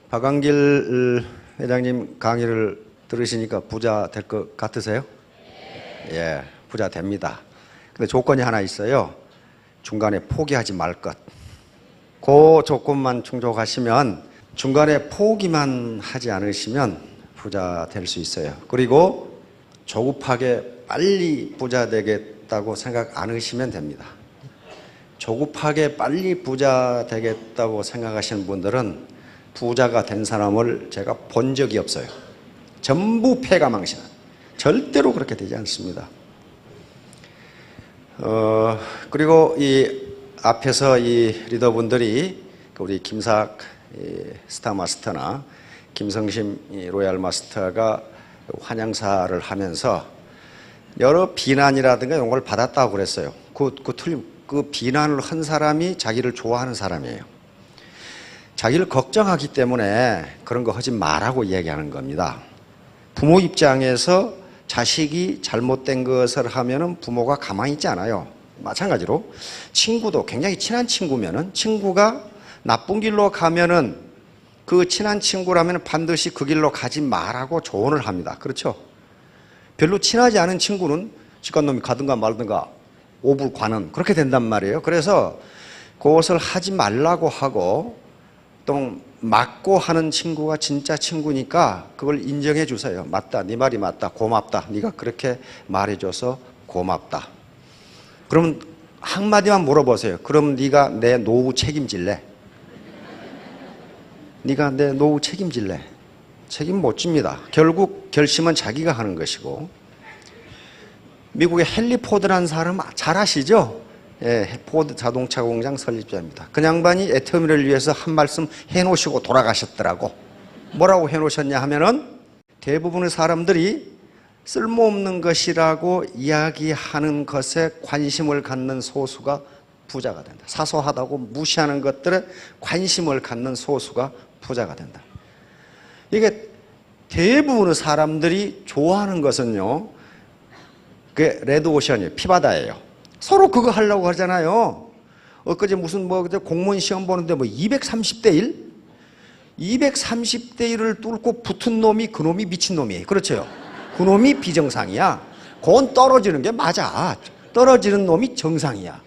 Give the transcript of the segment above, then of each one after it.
박광길 회장님 강의를 들으시니까 부자 될 것 같으세요? 예, 부자 됩니다. 근데 조건이 하나 있어요. 중간에 포기하지 말 것. 그 조건만 충족하시면, 중간에 포기만 하지 않으시면 부자 될 수 있어요. 그리고 조급하게 빨리 부자 되겠다고 생각 안 하시면 됩니다. 조급하게 빨리 부자 되겠다고 생각하시는 분들은 부자가 된 사람을 제가 본 적이 없어요. 전부 패가망신한. 절대로 그렇게 되지 않습니다. 그리고 이 앞에서 이 리더분들이 우리 김사학 스타마스터나 김성심 로얄 마스터가 환영사를 하면서 여러 비난이라든가 이런 걸 받았다고 그랬어요. 그 비난을 한 사람이 자기를 좋아하는 사람이에요. 자기를 걱정하기 때문에 그런 거 하지 말라고 얘기하는 겁니다. 부모 입장에서 자식이 잘못된 것을 하면은 부모가 가만히 있지 않아요. 마찬가지로 친구도 굉장히 친한 친구면은, 친구가 나쁜 길로 가면은 그 친한 친구라면 반드시 그 길로 가지 말라고 조언을 합니다. 그렇죠? 별로 친하지 않은 친구는 직관놈이 가든가 말든가 오불관은 그렇게 된단 말이에요. 그래서 그것을 하지 말라고 하고 또 맞고 하는 친구가 진짜 친구니까 그걸 인정해 주세요. 맞다, 네 말이 맞다, 고맙다, 네가 그렇게 말해줘서 고맙다. 그러면 한마디만 물어보세요. 그럼 네가 내 노후 책임질래? 네가 내 노후 책임질래? 책임 못 집니다. 결국 결심은 자기가 하는 것이고. 미국의 헨리 포드라는 사람 잘 아시죠? 예, 포드 자동차 공장 설립자입니다. 그 양반이 애터미를 위해서 한 말씀 해놓으시고 돌아가셨더라고. 뭐라고 해놓으셨냐 하면은, 대부분의 사람들이 쓸모없는 것이라고 이야기하는 것에 관심을 갖는 소수가 부자가 된다. 사소하다고 무시하는 것들에 관심을 갖는 소수가 부자가 된다. 이게 대부분의 사람들이 좋아하는 것은요, 그게 레드오션이에요. 피바다예요. 서로 그거 하려고 하잖아요. 엊그제 무슨 공무원 시험 보는데 230대 1? 230대 1을 뚫고 붙은 놈이 그놈이 미친놈이에요. 그렇죠? 그놈이 비정상이야. 그건 떨어지는 게 맞아. 떨어지는 놈이 정상이야.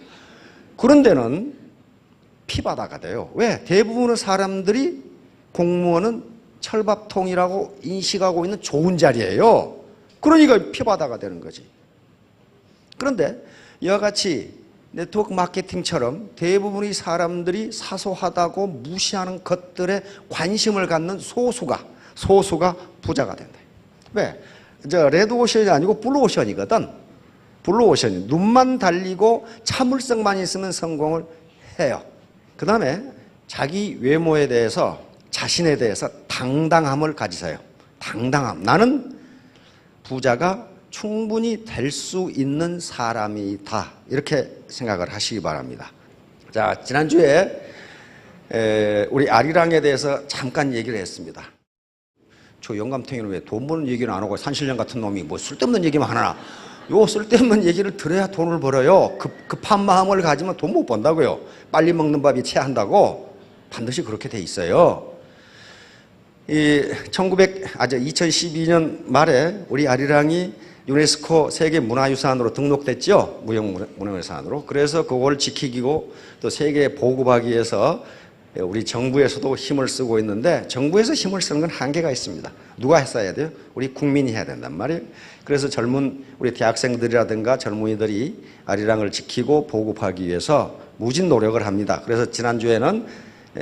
그런 데는 피바다가 돼요. 왜? 대부분의 사람들이 공무원은 철밥통이라고 인식하고 있는 좋은 자리예요. 그러니까 피바다가 되는 거지. 그런데 이와 같이 네트워크 마케팅처럼 대부분의 사람들이 사소하다고 무시하는 것들에 관심을 갖는 소수가 부자가 된다. 왜? 레드오션이 아니고 블루오션이거든. 블루오션이 눈만 달리고 참을성만 있으면 성공을 해요. 그 다음에 자기 외모에 대해서, 자신에 대해서 당당함을 가지세요. 당당함. 나는 부자가 충분히 될 수 있는 사람이다. 이렇게 생각을 하시기 바랍니다. 자, 지난주에 우리 아리랑에 대해서 잠깐 얘기를 했습니다. 저 영감탱이는 왜 돈 버는 얘기는 안 하고 산신령 같은 놈이 뭐 쓸데없는 얘기만 하나. 요 쓸데없는 얘기를 들어야 돈을 벌어요. 급한 마음을 가지면 돈 못 번다고요. 빨리 먹는 밥이 체한다고. 반드시 그렇게 돼 있어요. 2012년 말에 우리 아리랑이 유네스코 세계문화유산으로 등록됐죠. 무형문화유산으로. 그래서 그걸 지키고 또 세계에 보급하기 위해서 우리 정부에서도 힘을 쓰고 있는데, 정부에서 힘을 쓰는 건 한계가 있습니다. 누가 했어야 돼요? 우리 국민이 해야 된단 말이에요. 그래서 젊은 우리 대학생들이라든가 젊은이들이 아리랑을 지키고 보급하기 위해서 무진 노력을 합니다. 그래서 지난주에는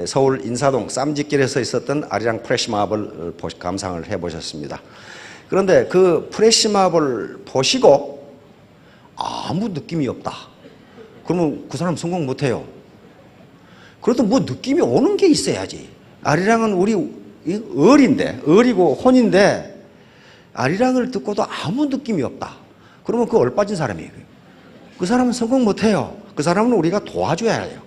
서울 인사동 쌈짓길에서 있었던 아리랑 프레시마블 감상을 해보셨습니다. 그런데 그 프레시마블 보시고 아무 느낌이 없다. 그러면 그 사람 성공 못해요. 그래도 뭐 느낌이 오는 게 있어야지. 아리랑은 우리 을이고 혼인데 아리랑을 듣고도 아무 느낌이 없다. 그러면 그 얼빠진 사람이에요. 그 사람은 성공 못해요. 그 사람은 우리가 도와줘야 해요.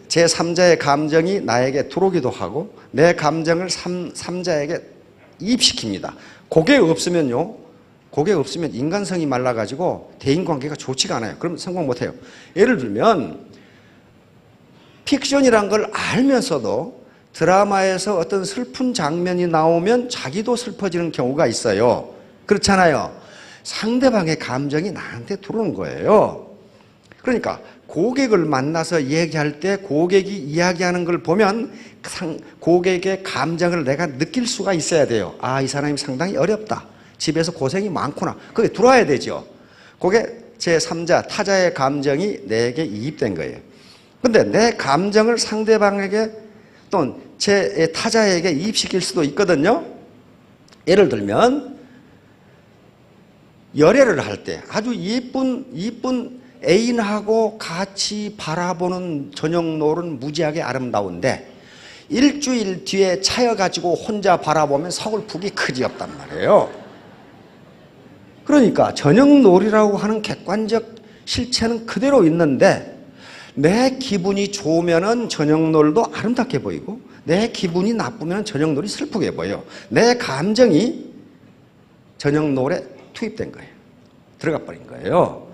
제3자의 감정이 나에게 들어오기도 하고 내 감정을 3자에게 이입시킵니다. 그게 없으면 인간성이 말라가지고 대인관계가 좋지가 않아요. 그럼 성공 못해요. 예를 들면 픽션이란 걸 알면서도 드라마에서 어떤 슬픈 장면이 나오면 자기도 슬퍼지는 경우가 있어요. 그렇잖아요. 상대방의 감정이 나한테 들어오는 거예요. 그러니까 고객을 만나서 얘기할 때 고객이 이야기하는 걸 보면 고객의 감정을 내가 느낄 수가 있어야 돼요. 아, 이 사람이 상당히 어렵다. 집에서 고생이 많구나. 그게 들어와야 되죠. 그게 제3자, 타자의 감정이 내게 이입된 거예요. 근데 내 감정을 상대방에게 또는 제 타자에게 이입시킬 수도 있거든요. 예를 들면 열애를 할 때 아주 이쁜 애인하고 같이 바라보는 저녁 노을은 무지하게 아름다운데 일주일 뒤에 차여가지고 혼자 바라보면 서글프기 그지없단 말이에요. 그러니까 저녁 노을이라고 하는 객관적 실체는 그대로 있는데 내 기분이 좋으면은 저녁 노을도 아름답게 보이고 내 기분이 나쁘면 저녁 노을이 슬프게 보여. 내 감정이 저녁 노을에 투입된 거예요. 들어가 버린 거예요.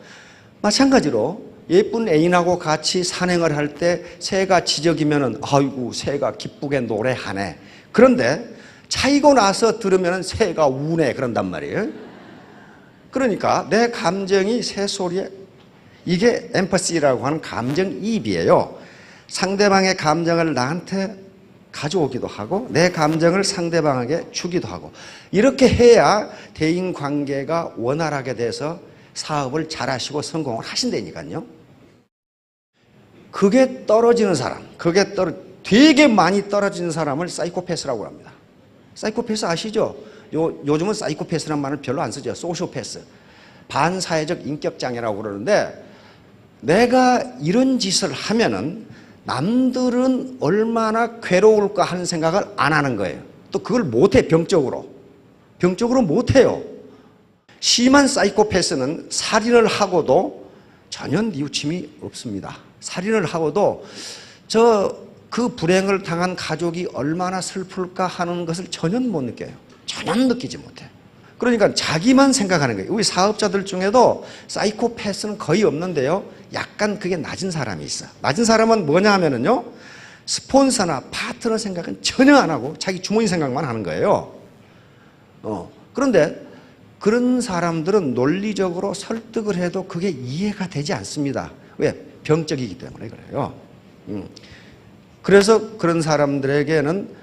마찬가지로 예쁜 애인하고 같이 산행을 할 때 새가 지저귀면은 아이고 새가 기쁘게 노래하네. 그런데 차이고 나서 들으면은 새가 우네 그런단 말이에요. 그러니까 내 감정이 새소리에 이게 엠퍼시라고 하는 감정이입이에요. 상대방의 감정을 나한테 가져오기도 하고 내 감정을 상대방에게 주기도 하고 이렇게 해야 대인관계가 원활하게 돼서 사업을 잘하시고 성공을 하신다니까요. 그게 떨어지는 사람, 되게 많이 떨어지는 사람을 사이코패스라고 합니다. 사이코패스 아시죠? 요즘은 사이코패스라는 말을 별로 안 쓰죠. 소시오패스. 반사회적 인격장애라고 그러는데 내가 이런 짓을 하면은 남들은 얼마나 괴로울까 하는 생각을 안 하는 거예요. 또 그걸 못해, 병적으로 못해요. 심한 사이코패스는 살인을 하고도 전혀 뉘우침이 없습니다. 살인을 하고도 그 불행을 당한 가족이 얼마나 슬플까 하는 것을 전혀 못 느껴요. 전혀 느끼지 못해요. 그러니까 자기만 생각하는 거예요. 우리 사업자들 중에도 사이코패스는 거의 없는데요. 약간 그게 낮은 사람이 있어. 낮은 사람은 뭐냐 하면은요. 스폰서나 파트너 생각은 전혀 안 하고 자기 주머니 생각만 하는 거예요. 그런데 그런 사람들은 논리적으로 설득을 해도 그게 이해가 되지 않습니다. 왜? 병적이기 때문에 그래요. 그래서 그런 사람들에게는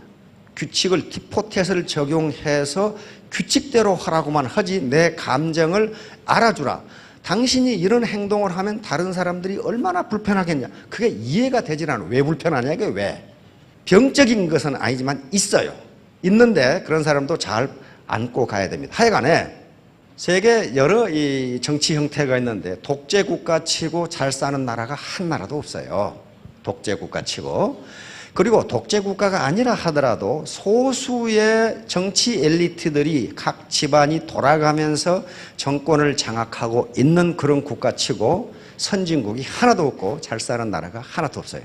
규칙을 티포텟을 적용해서 규칙대로 하라고만 하지 내 감정을 알아주라. 당신이 이런 행동을 하면 다른 사람들이 얼마나 불편하겠냐. 그게 이해가 되질 않아. 왜 불편하냐 이게 왜. 병적인 것은 아니지만 있어요. 있는데 그런 사람도 잘 안고 가야 됩니다. 하여간에 세계 여러 이 정치 형태가 있는데 독재 국가 치고 잘 사는 나라가 한 나라도 없어요. 독재 국가 치고. 그리고 독재 국가가 아니라 하더라도 소수의 정치 엘리트들이 각 집안이 돌아가면서 정권을 장악하고 있는 그런 국가치고 선진국이 하나도 없고 잘 사는 나라가 하나도 없어요.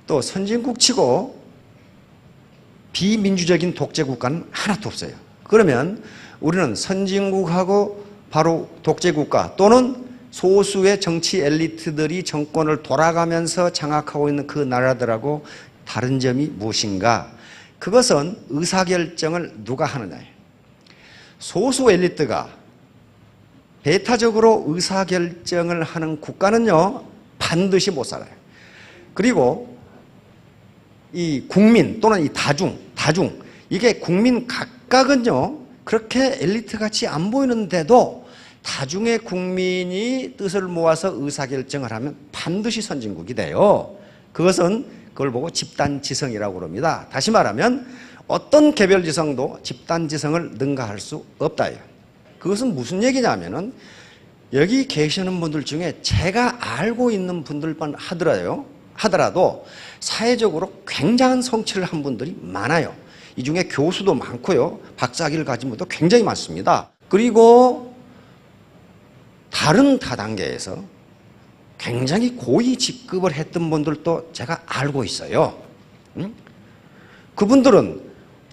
또 선진국치고 비민주적인 독재 국가는 하나도 없어요. 그러면 우리는 선진국하고 바로 독재 국가 또는 소수의 정치 엘리트들이 정권을 돌아가면서 장악하고 있는 그 나라들하고 다른 점이 무엇인가? 그것은 의사결정을 누가 하느냐예요. 소수 엘리트가 배타적으로 의사결정을 하는 국가는요, 반드시 못 살아요. 그리고 이 국민 또는 이 다중, 이게 국민 각각은요, 그렇게 엘리트 같이 안 보이는데도 다중의 국민이 뜻을 모아서 의사결정을 하면 반드시 선진국이 돼요. 그걸 보고 집단지성이라고 합니다. 다시 말하면 어떤 개별지성도 집단지성을 능가할 수 없다. 그것은 무슨 얘기냐면은 여기 계시는 분들 중에 제가 알고 있는 분들만 하더라도 사회적으로 굉장한 성취를 한 분들이 많아요. 이 중에 교수도 많고요. 박사학위를 가진 분도 굉장히 많습니다. 그리고 다른 다단계에서 굉장히 고위 직급을 했던 분들도 제가 알고 있어요. 그분들은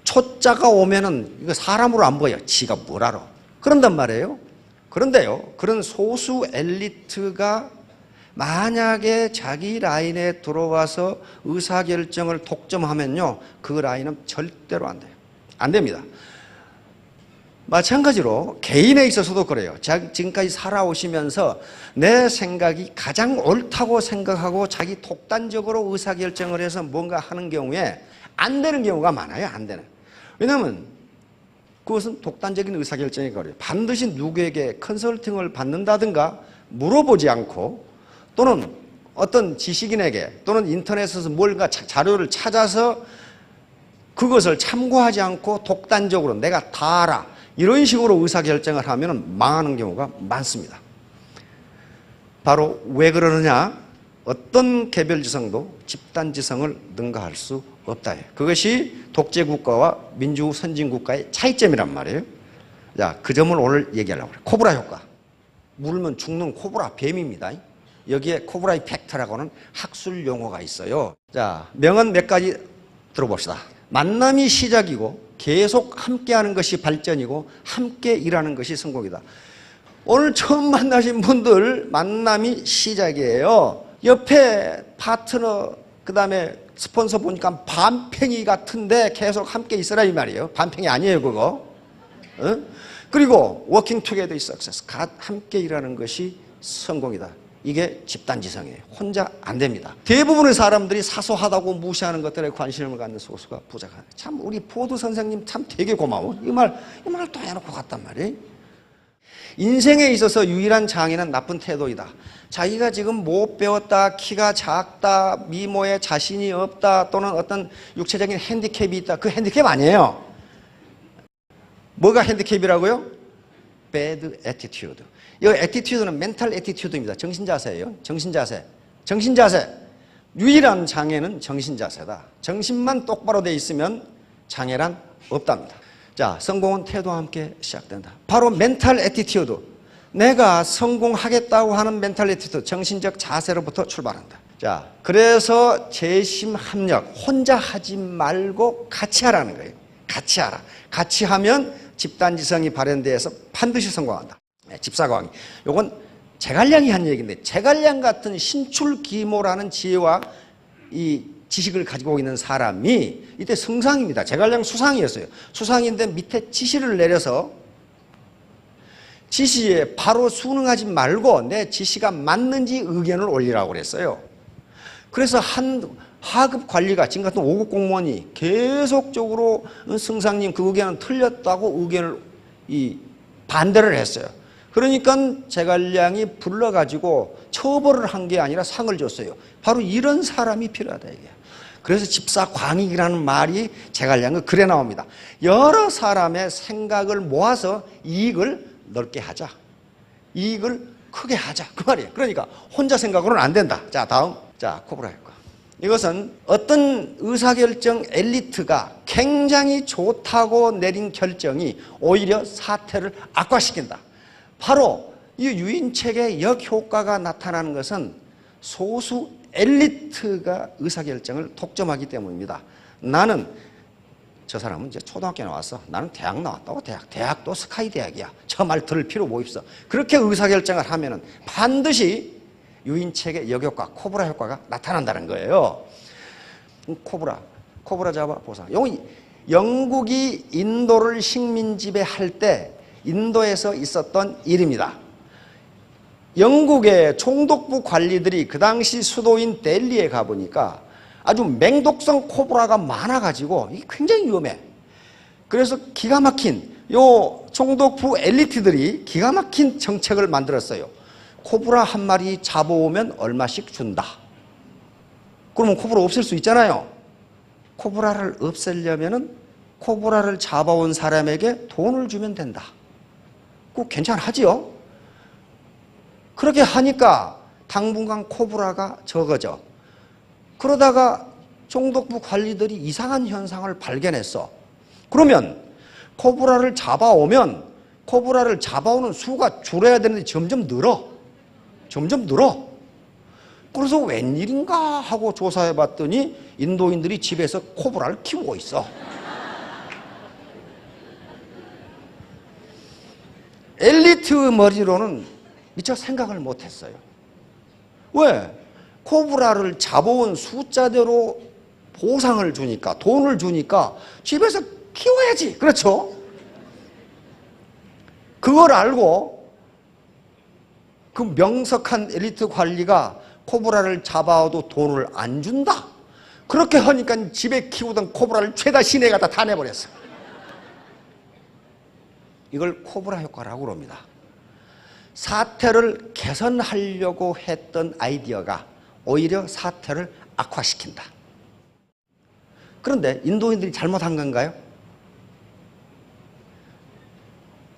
초짜가 오면은 이거 사람으로 안 보여. 지가 뭘 알아. 그런단 말이에요. 그런데요, 그런 소수 엘리트가 만약에 자기 라인에 들어와서 의사결정을 독점하면요, 그 라인은 절대로 안 돼요. 안 됩니다. 마찬가지로 개인에 있어서도 그래요. 지금까지 살아오시면서 내 생각이 가장 옳다고 생각하고 자기 독단적으로 의사결정을 해서 뭔가 하는 경우에 안 되는 경우가 많아요. 안 되는. 왜냐하면 그것은 독단적인 의사결정이 그래요. 반드시 누구에게 컨설팅을 받는다든가 물어보지 않고, 또는 어떤 지식인에게 또는 인터넷에서 뭔가 자료를 찾아서 그것을 참고하지 않고 독단적으로 내가 다 알아, 이런 식으로 의사결정을 하면 망하는 경우가 많습니다. 바로 왜 그러느냐? 어떤 개별지성도 집단지성을 능가할 수 없다. 그것이 독재국가와 민주 선진국가의 차이점이란 말이에요. 자, 그 점을 오늘 얘기하려고 그래요. 코브라 효과. 물면 죽는 코브라, 뱀입니다. 여기에 코브라 이펙트라고 하는 학술 용어가 있어요. 자, 명언 몇 가지 들어봅시다. 만남이 시작이고 계속 함께하는 것이 발전이고 함께 일하는 것이 성공이다. 오늘 처음 만나신 분들 만남이 시작이에요. 옆에 파트너, 그 다음에 스폰서 보니까 반팽이 같은데 계속 함께 있으라 이 말이에요. 반팽이 아니에요 그거. 그리고 워킹 투게더 is success. 함께 일하는 것이 성공이다. 이게 집단지성이에요. 혼자 안 됩니다. 대부분의 사람들이 사소하다고 무시하는 것들에 관심을 갖는 소수가 부족하다. 참 우리 포드 선생님 참 되게 고마워. 이 말 또 해놓고 갔단 말이에요. 인생에 있어서 유일한 장애는 나쁜 태도이다. 자기가 지금 못 배웠다, 키가 작다, 미모에 자신이 없다, 또는 어떤 육체적인 핸디캡이 있다. 그 핸디캡 아니에요. 뭐가 핸디캡이라고요? bad attitude. 이 attitude는 mental attitude입니다. 정신자세예요. 정신자세. 정신자세. 유일한 장애는 정신자세다. 정신만 똑바로 돼 있으면 장애란 없답니다. 자, 성공은 태도와 함께 시작된다. 바로 mental attitude. 내가 성공하겠다고 하는 mental attitude, 정신적 자세로부터 출발한다. 자, 그래서 재심 합력, 혼자 하지 말고 같이 하라는 거예요. 같이 하라. 같이 하면 집단지성이 발현돼서 반드시 성공한다. 집사광이. 요건 제갈량이 한 얘기인데, 제갈량 같은 신출기모라는 지혜와 이 지식을 가지고 있는 사람이 이때 성상입니다. 제갈량 수상이었어요. 수상인데 밑에 지시를 내려서 지시에 바로 순응하지 말고 내 지시가 맞는지 의견을 올리라고 그랬어요. 그래서 한 하급 관리가, 지금 같은 5급 공무원이 계속적으로 성상님 그 의견은 틀렸다고 의견을 반대를 했어요. 그러니까 제갈량이 불러가지고 처벌을 한 게 아니라 상을 줬어요. 바로 이런 사람이 필요하다 이게. 그래서 집사광익이라는 말이 제갈량은 글에 나옵니다. 여러 사람의 생각을 모아서 이익을 넓게 하자. 이익을 크게 하자. 그 말이에요. 그러니까 혼자 생각으로는 안 된다. 자, 다음. 자, 코브라 효과. 이것은 어떤 의사결정 엘리트가 굉장히 좋다고 내린 결정이 오히려 사태를 악화시킨다. 바로 이 유인책의 역효과가 나타나는 것은 소수 엘리트가 의사결정을 독점하기 때문입니다. 나는, 저 사람은 이제 초등학교 나왔어. 나는 대학 나왔다고. 대학도 스카이 대학이야. 저 말 들을 필요 뭐 있어. 그렇게 의사결정을 하면은 반드시 유인책의 역효과, 코브라 효과가 나타난다는 거예요. 코브라 잡아 보상. 영국이 인도를 식민 지배할 때 인도에서 있었던 일입니다. 영국의 총독부 관리들이 그 당시 수도인 델리에 가보니까 아주 맹독성 코브라가 많아가지고 이게 굉장히 위험해. 그래서 기가 막힌 요 총독부 엘리트들이 기가 막힌 정책을 만들었어요. 코브라 한 마리 잡아오면 얼마씩 준다. 그러면 코브라 없앨 수 있잖아요. 코브라를 없애려면은 코브라를 잡아온 사람에게 돈을 주면 된다. 그거 괜찮하지요? 그렇게 하니까 당분간 코브라가 적어져. 그러다가 총독부 관리들이 이상한 현상을 발견했어. 그러면 코브라를 잡아오면 코브라를 잡아오는 수가 줄어야 되는데 점점 늘어. 그래서 웬일인가 하고 조사해 봤더니 인도인들이 집에서 코브라를 키우고 있어. 엘리트 머리로는 미처 생각을 못했어요. 왜? 코브라를 잡아온 숫자대로 보상을 주니까, 돈을 주니까 집에서 키워야지. 그렇죠? 그걸 알고 그 명석한 엘리트 관리가 코브라를 잡아와도 돈을 안 준다. 그렇게 하니까 집에 키우던 코브라를 죄다 시내에 갖다 다 내버렸어. 이걸 코브라 효과라고 그럽니다. 사태를 개선하려고 했던 아이디어가 오히려 사태를 악화시킨다. 그런데 인도인들이 잘못한 건가요?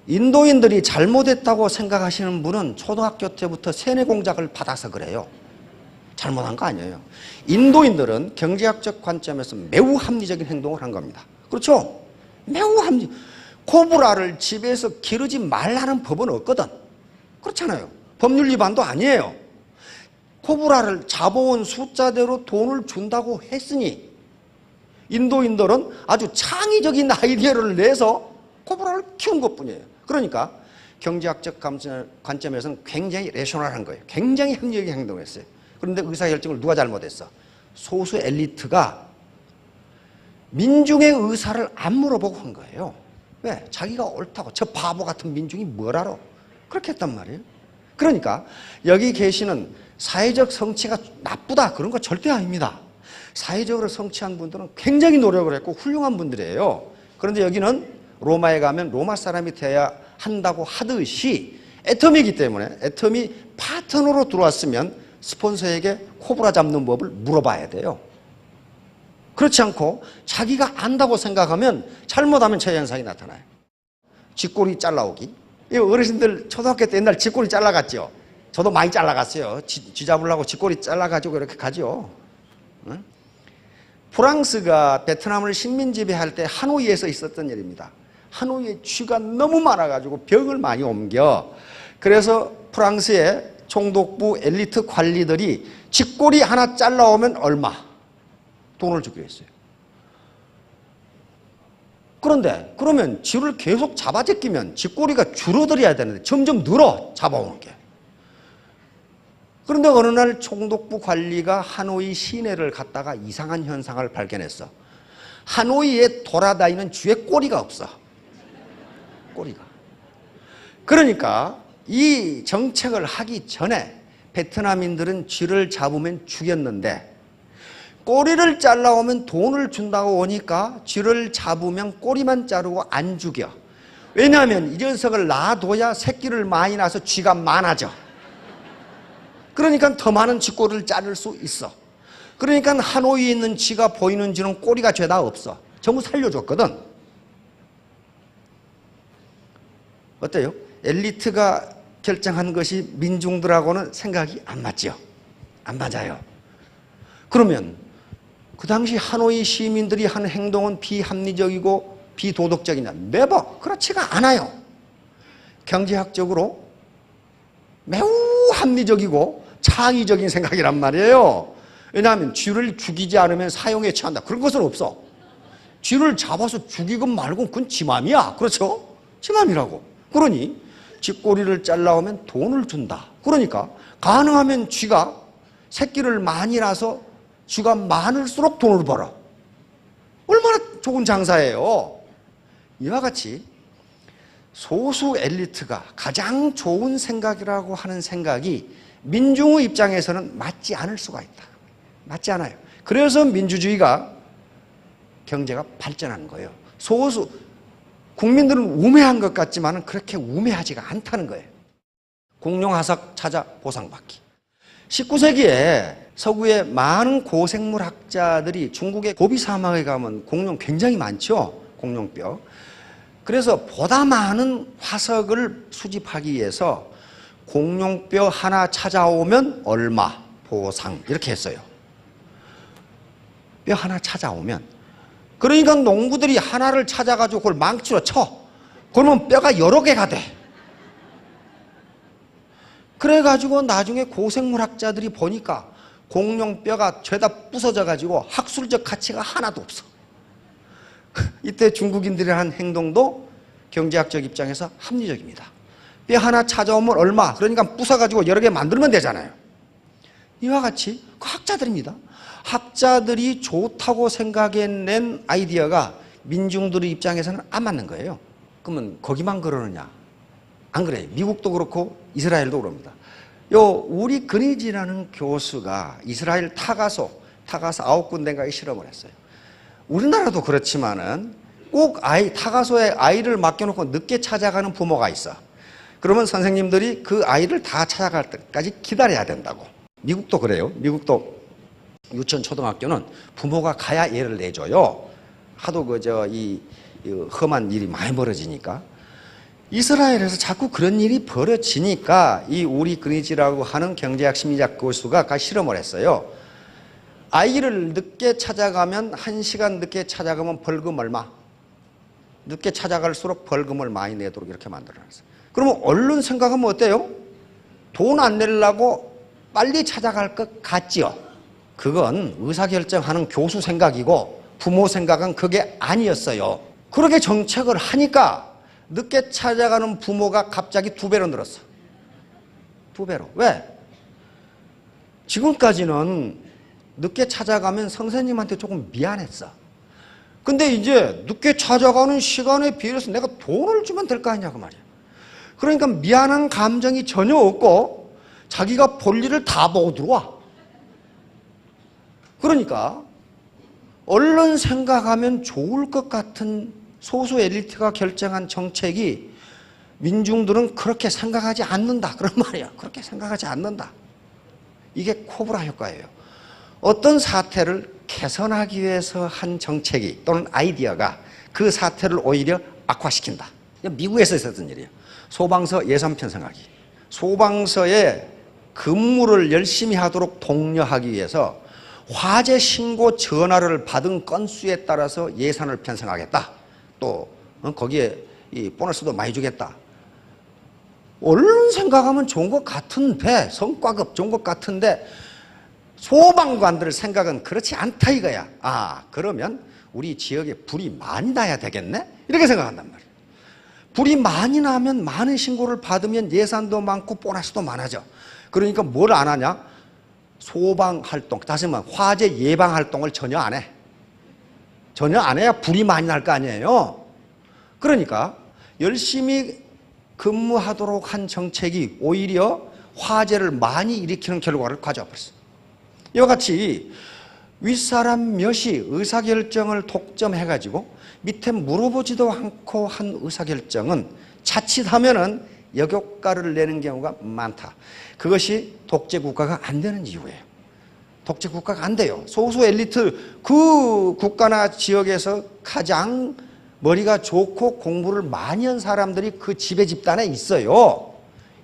인도인들이 잘못했다고 생각하시는 분은 초등학교 때부터 세뇌 공작을 받아서 그래요. 잘못한 거 아니에요. 인도인들은 경제학적 관점에서 매우 합리적인 행동을 한 겁니다. 그렇죠? 매우 합리. 코브라를 집에서 기르지 말라는 법은 없거든. 그렇잖아요. 법률 위반도 아니에요. 코브라를 잡아온 숫자대로 돈을 준다고 했으니 인도인들은 아주 창의적인 아이디어를 내서 코브라를 키운 것뿐이에요. 그러니까 경제학적 관점에서는 굉장히 레셔널한 거예요. 굉장히 합리적인 행동을 했어요. 그런데 의사결정을 누가 잘못했어? 소수 엘리트가 민중의 의사를 안 물어보고 한 거예요. 왜? 자기가 옳다고. 저 바보 같은 민중이 뭘 알아? 그렇게 했단 말이에요. 그러니까 여기 계시는 사회적 성취가 나쁘다 그런 거 절대 아닙니다. 사회적으로 성취한 분들은 굉장히 노력을 했고 훌륭한 분들이에요. 그런데 여기는 로마에 가면 로마 사람이 돼야 한다고 하듯이 애텀이기 때문에 애텀이 파트너로 들어왔으면 스폰서에게 코브라 잡는 법을 물어봐야 돼요. 그렇지 않고 자기가 안다고 생각하면 잘못하면 저 현상이 나타나요. 쥐꼬리 잘라오기. 어르신들 초등학교 때 옛날 쥐꼬리 잘라갔죠. 저도 많이 잘라갔어요. 쥐 잡으려고 쥐꼬리 잘라가지고 이렇게 가죠. 응? 프랑스가 베트남을 식민 지배할 때 하노이에서 있었던 일입니다. 하노이에 쥐가 너무 많아가지고 병을 많이 옮겨. 그래서 프랑스의 총독부 엘리트 관리들이 쥐꼬리 하나 잘라오면 얼마? 돈을 주기로 했어요. 그런데 그러면 쥐를 계속 잡아 제끼면 쥐꼬리가 줄어들어야 되는데 점점 늘어 잡아오는 게. 그런데 어느 날 총독부 관리가 하노이 시내를 갔다가 이상한 현상을 발견했어. 하노이에 돌아다니는 쥐의 꼬리가 없어. 꼬리가. 그러니까 이 정책을 하기 전에 베트남인들은 쥐를 잡으면 죽였는데 꼬리를 잘라오면 돈을 준다고 오니까 쥐를 잡으면 꼬리만 자르고 안 죽여. 왜냐하면 이 녀석을 놔둬야 새끼를 많이 낳아서 쥐가 많아져. 그러니까 더 많은 쥐꼬리를 자를 수 있어. 그러니까 하노이에 있는 쥐가 보이는 쥐는 꼬리가 죄다 없어. 전부 살려줬거든. 어때요? 엘리트가 결정한 것이 민중들하고는 생각이 안 맞죠? 안 맞아요. 그러면 그 당시 하노이 시민들이 한 행동은 비합리적이고 비도덕적이냐? 네버 그렇지가 않아요. 경제학적으로 매우 합리적이고 창의적인 생각이란 말이에요. 왜냐하면 쥐를 죽이지 않으면 사형에 처한다. 그런 것은 없어. 쥐를 잡아서 죽이건 말건 그건 지 맘이야. 그렇죠? 지 맘이라고. 그러니 쥐꼬리를 잘라오면 돈을 준다. 그러니까 가능하면 쥐가 새끼를 많이 낳아서 쥐가 많을수록 돈을 벌어. 얼마나 좋은 장사예요. 이와 같이 소수 엘리트가 가장 좋은 생각이라고 하는 생각이 민중의 입장에서는 맞지 않을 수가 있다. 맞지 않아요. 그래서 민주주의가 경제가 발전하는 거예요. 소수 국민들은 우매한 것 같지만 그렇게 우매하지가 않다는 거예요. 공룡화석 찾아 보상받기. 19세기에 서구의 많은 고생물 학자들이 중국의 고비 사막에 가면 공룡 굉장히 많죠. 공룡뼈. 그래서 보다 많은 화석을 수집하기 위해서 공룡뼈 하나 찾아오면 얼마 보상 이렇게 했어요. 뼈 하나 찾아오면. 그러니까 농부들이 하나를 찾아가지고 그걸 망치로 쳐. 그러면 뼈가 여러 개가 돼. 그래가지고 나중에 고생물학자들이 보니까 공룡뼈가 죄다 부서져가지고 학술적 가치가 하나도 없어. 이때 중국인들이 한 행동도 경제학적 입장에서 합리적입니다. 뼈 하나 찾아오면 얼마? 그러니까 부숴가지고 여러 개 만들면 되잖아요. 이와 같이 그 학자들입니다. 학자들이 좋다고 생각해낸 아이디어가 민중들의 입장에서는 안 맞는 거예요. 그러면 거기만 그러느냐? 안 그래요. 미국도 그렇고 이스라엘도 그럽니다. 우리 그니지라는 교수가 이스라엘 타가소 9군데인가에 실험을 했어요. 우리나라도 그렇지만은 꼭 타가소에 아이를 맡겨놓고 늦게 찾아가는 부모가 있어. 그러면 선생님들이 그 아이를 다 찾아갈 때까지 기다려야 된다고. 미국도 그래요. 미국도 유치원 초등학교는 부모가 가야 예를 내줘요. 하도 이 험한 일이 많이 벌어지니까. 이스라엘에서 자꾸 그런 일이 벌어지니까 이 우리 그니지라고 하는 경제학 심리학 교수가 실험을 했어요. 아이를 늦게 찾아가면 1시간 늦게 찾아가면 벌금 얼마? 늦게 찾아갈수록 벌금을 많이 내도록 이렇게 만들어놨어요. 그러면 얼른 생각하면 어때요? 돈 안 내려고 빨리 찾아갈 것 같지요? 그건 의사결정하는 교수 생각이고 부모 생각은 그게 아니었어요. 그렇게 정책을 하니까 늦게 찾아가는 부모가 갑자기 2배로 늘었어. 2배로. 왜? 지금까지는 늦게 찾아가면 선생님한테 조금 미안했어. 근데 이제 늦게 찾아가는 시간에 비해서 내가 돈을 주면 될 거 아니냐 그 말이야. 그러니까 미안한 감정이 전혀 없고 자기가 볼 일을 다 보고 들어와. 그러니까 얼른 생각하면 좋을 것 같은 소수 엘리트가 결정한 정책이 민중들은 그렇게 생각하지 않는다. 그런 말이야. 그렇게 생각하지 않는다. 이게 코브라 효과예요. 어떤 사태를 개선하기 위해서 한 정책이 또는 아이디어가 그 사태를 오히려 악화시킨다. 미국에서 있었던 일이에요. 소방서 예산 편성하기. 소방서에 근무를 열심히 하도록 독려하기 위해서 화재 신고 전화를 받은 건수에 따라서 예산을 편성하겠다. 또 거기에 이 보너스도 많이 주겠다. 얼른 생각하면 좋은 것 같은데, 성과급 좋은 것 같은데 소방관들 생각은 그렇지 않다 이거야. 그러면 우리 지역에 불이 많이 나야 되겠네? 이렇게 생각한단 말이야. 불이 많이 나면 많은 신고를 받으면 예산도 많고 보너스도 많아져. 그러니까 뭘 안 하냐? 소방 활동, 다시 말하면 화재 예방 활동을 전혀 안 해. 전혀 안 해야 불이 많이 날 거 아니에요. 그러니까 열심히 근무하도록 한 정책이 오히려 화재를 많이 일으키는 결과를 가져와 버렸어. 이와 같이 윗사람 몇이 의사결정을 독점해가지고 밑에 물어보지도 않고 한 의사결정은 자칫하면은 역효과를 내는 경우가 많다. 그것이 독재국가가 안 되는 이유예요. 독재국가가 안 돼요. 소수 엘리트 그 국가나 지역에서 가장 머리가 좋고 공부를 많이 한 사람들이 그 지배 집단에 있어요.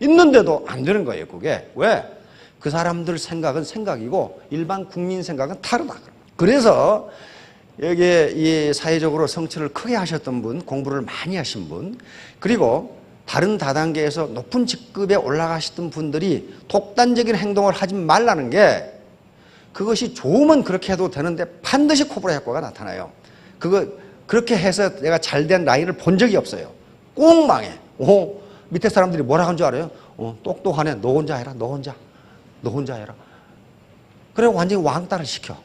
있는데도 안 되는 거예요. 그게. 왜? 그 사람들 생각은 생각이고 일반 국민 생각은 다르다. 그래서 여기에 이 사회적으로 성취를 크게 하셨던 분, 공부를 많이 하신 분, 그리고 다른 다단계에서 높은 직급에 올라가셨던 분들이 독단적인 행동을 하지 말라는 게, 그것이 좋으면 그렇게 해도 되는데 반드시 코브라 효과가 나타나요. 그렇게 해서 내가 잘된 라인을 본 적이 없어요. 꼭 망해. 밑에 사람들이 뭐라 한 줄 알아요? 똑똑하네. 너 혼자 해라. 너 혼자 해라. 그래 완전히 왕따를 시켜.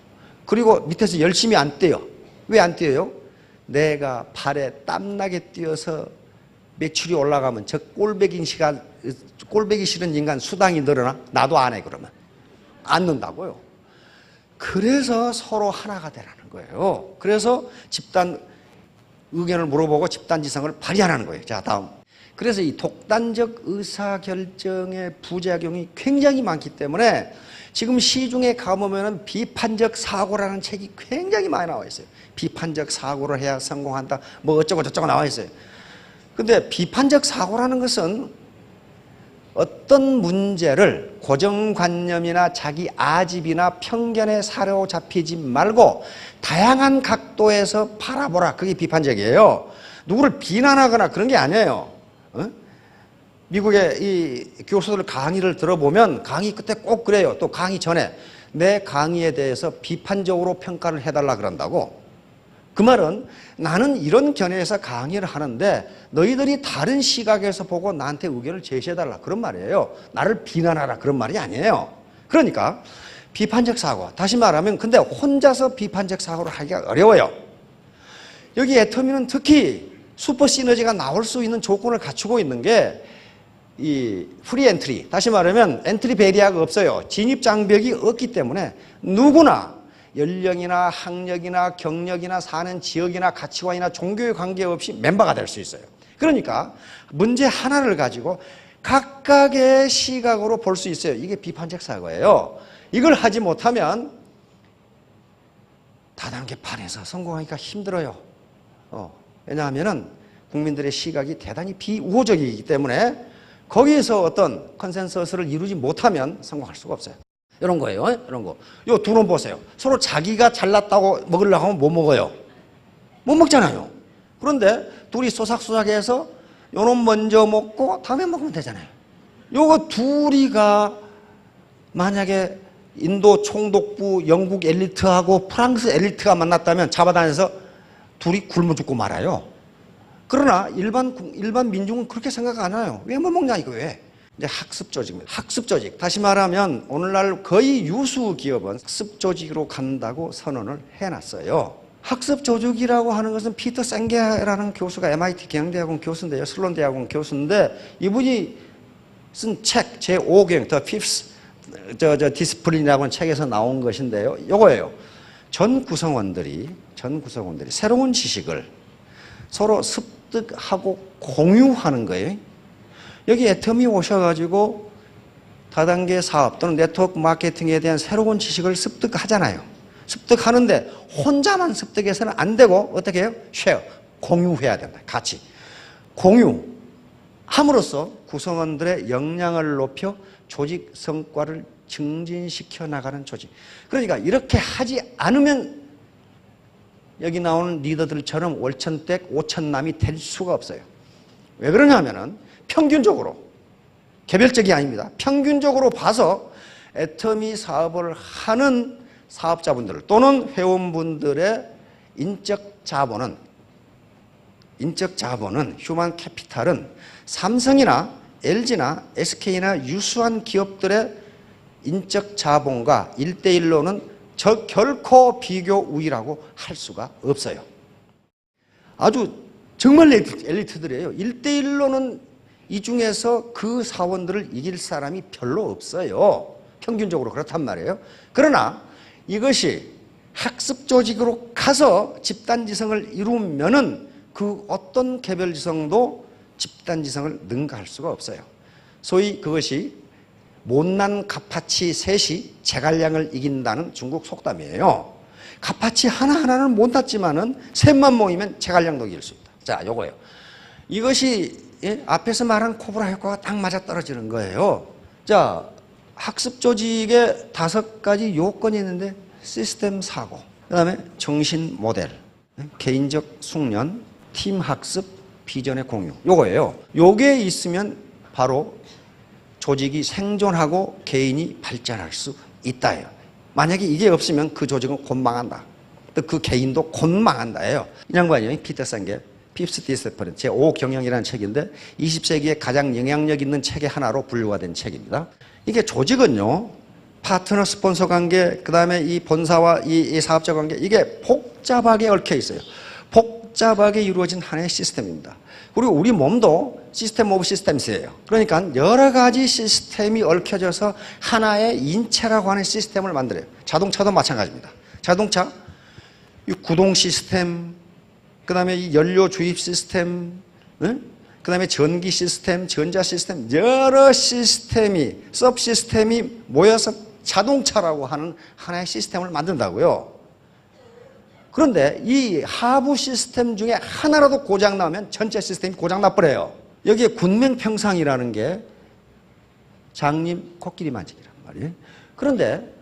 그리고 밑에서 열심히 안 뛰어. 왜 안 뛰어요? 내가 발에 땀나게 뛰어서 매출이 올라가면 저 꼴배기 싫은 인간 수당이 늘어나? 나도 안 해 그러면. 안 는다고요. 그래서 서로 하나가 되라는 거예요. 그래서 집단 의견을 물어보고 집단지성을 발휘하라는 거예요. 자, 다음. 그래서 이 독단적 의사결정의 부작용이 굉장히 많기 때문에 지금 시중에 가보면은 비판적 사고라는 책이 굉장히 많이 나와 있어요. 비판적 사고를 해야 성공한다. 뭐 어쩌고 저쩌고 나와 있어요. 근데 비판적 사고라는 것은 어떤 문제를 고정관념이나 자기 아집이나 편견에 사로잡히지 말고 다양한 각도에서 바라보라. 그게 비판적이에요. 누구를 비난하거나 그런 게 아니에요. 미국의 이 교수들 강의를 들어보면 강의 끝에 꼭 그래요. 또 강의 전에 내 강의에 대해서 비판적으로 평가를 해달라 그런다고. 그 말은 나는 이런 견해에서 강의를 하는데 너희들이 다른 시각에서 보고 나한테 의견을 제시해달라 그런 말이에요. 나를 비난하라 그런 말이 아니에요. 그러니까 비판적 사고, 다시 말하면 근데 혼자서 비판적 사고를 하기가 어려워요. 여기 애터미는 특히 슈퍼 시너지가 나올 수 있는 조건을 갖추고 있는 게 이 프리 엔트리, 다시 말하면 엔트리 베리어가 없어요. 진입 장벽이 없기 때문에 누구나 연령이나 학력이나 경력이나 사는 지역이나 가치관이나 종교에 관계없이 멤버가 될 수 있어요. 그러니까 문제 하나를 가지고 각각의 시각으로 볼 수 있어요. 이게 비판적 사고예요. 이걸 하지 못하면 다단계판에서 성공하기가 힘들어요. 왜냐하면 국민들의 시각이 대단히 비우호적이기 때문에 거기에서 어떤 컨센서스를 이루지 못하면 성공할 수가 없어요. 이런 거예요. 이런 거. 요 두 놈 보세요. 서로 자기가 잘났다고 먹으려고 하면 못 먹어요. 못 먹잖아요. 그런데 둘이 쏘삭쏘삭해서 요 놈 먼저 먹고 다음에 먹으면 되잖아요. 요거 둘이가 만약에 인도 총독부 영국 엘리트하고 프랑스 엘리트가 만났다면 잡아다녀서 둘이 굶어 죽고 말아요. 그러나 일반 민중은 그렇게 생각 안 해요. 왜 못 먹냐 이거 왜? 이제 학습 조직입니다. 학습 조직. 다시 말하면 오늘날 거의 유수 기업은 학습 조직으로 간다고 선언을 해놨어요. 학습 조직이라고 하는 것은 피터 생게라는 교수가 MIT 경영대학원 교수인데요. 슬론 대학원 교수인데 이분이 쓴 책 제5경 The Fifth Discipline이라고 하는 책에서 나온 것인데요. 이거예요. 전 구성원들이 새로운 지식을 서로 습득하고 공유하는 거예요. 여기 애터미 오셔가지고 다단계 사업 또는 네트워크 마케팅에 대한 새로운 지식을 습득하잖아요. 습득하는데 혼자만 습득해서는 안 되고 어떻게 해요? 쉐어, 공유해야 된다. 같이. 공유함으로써 구성원들의 역량을 높여 조직 성과를 증진시켜 나가는 조직. 그러니까 이렇게 하지 않으면 여기 나오는 리더들처럼 월천댁 오천남이 될 수가 없어요. 왜 그러냐면은 평균적으로, 개별적이 아닙니다. 평균적으로 봐서 애터미 사업을 하는 사업자분들 또는 회원분들의 인적 자본은 휴먼 캐피탈은 삼성이나 LG나 SK나 유수한 기업들의 인적 자본과 1대1로는 결코 비교 우위라고 할 수가 없어요. 아주 정말 엘리트들이에요. 1대1로는 이 중에서 그 사원들을 이길 사람이 별로 없어요. 평균적으로 그렇단 말이에요. 그러나 이것이 학습 조직으로 가서 집단지성을 이루면은 그 어떤 개별지성도 집단지성을 능가할 수가 없어요. 소위 그것이 못난 갓파치 셋이 제갈량을 이긴다는 중국 속담이에요. 갓파치 하나하나는 못났지만은 셋만 모이면 제갈량도 이길 수 있다. 자, 요거예요. 이것이 앞에서 말한 코브라 효과가 딱 맞아 떨어지는 거예요. 자, 학습 조직에 5가지 요건이 있는데 시스템 사고, 그 다음에 정신 모델, 개인적 숙련, 팀 학습, 비전의 공유. 요거예요. 요게 있으면 바로 조직이 생존하고 개인이 발전할 수 있다예요. 만약에 이게 없으면 그 조직은 곧 망한다. 또 그 개인도 곧 망한다예요. 이 양반이 피터 생게 Fifth Discipline 제5경영이라는 책인데 20세기에 가장 영향력 있는 책의 하나로 분류가 된 책입니다. 이게 조직은요, 파트너 스폰서 관계, 그 다음에 이 본사와 이 사업자 관계, 이게 복잡하게 얽혀 있어요. 복잡하게 이루어진 하나의 시스템입니다. 그리고 우리 몸도 시스템 오브 시스템스예요. 그러니까 여러 가지 시스템이 얽혀져서 하나의 인체라고 하는 시스템을 만들어요. 자동차도 마찬가지입니다. 자동차, 이 구동 시스템, 그 다음에 이 연료 주입 시스템, 그 다음에 전기 시스템, 전자 시스템, 여러 시스템이, 서브 시스템이 모여서 자동차라고 하는 하나의 시스템을 만든다고요. 그런데 이 하부 시스템 중에 하나라도 고장 나면 전체 시스템이 고장 나버려요. 여기에 군명평상이라는 게 장님 코끼리 만지기란 말이에요. 그런데